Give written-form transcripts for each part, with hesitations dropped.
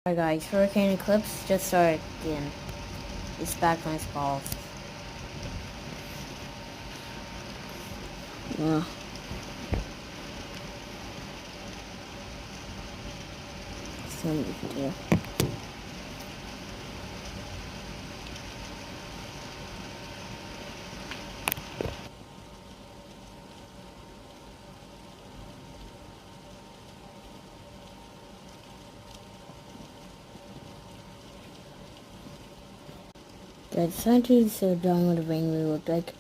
Alright guys, Hurricane Eclipse just started again. It's back on its balls. Yeah. Some video. The scientists are done with the rain we look like.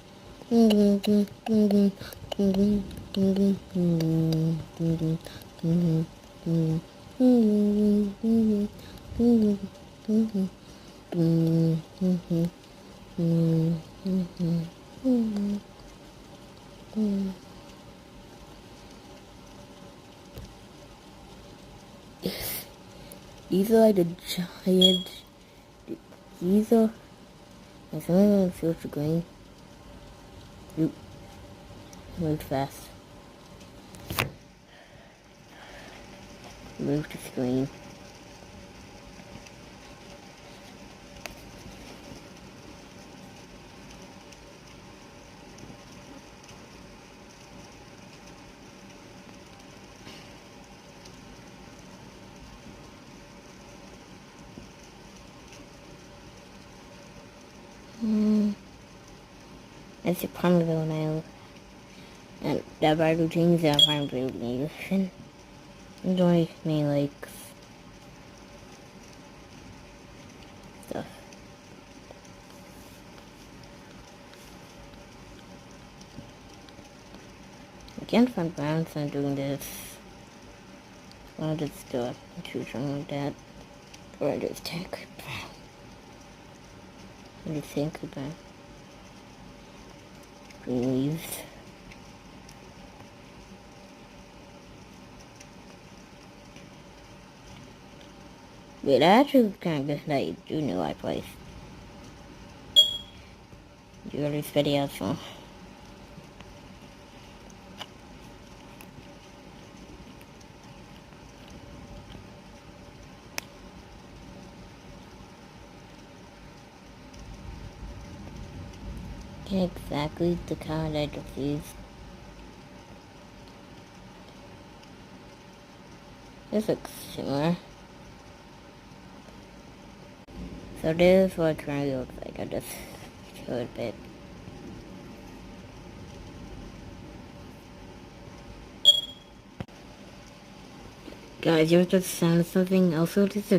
These are like the giant. These are. Like some of them feel to green. Oop. Moved fast. Move to screen. That's a Palmerville now. And that by routines that I'm building. Enjoy me like stuff. I can't find balance on doing this. I'll just do it. Choose something like that. Or I just take it back. I just think about green leaves. But actually kind of good that you do know I place. You already spitty out some. Exactly the kind I just used. This looks similar. So this is what it currently looks like. I just showed a bit. Guys, you heard the sound of something? Also, this is a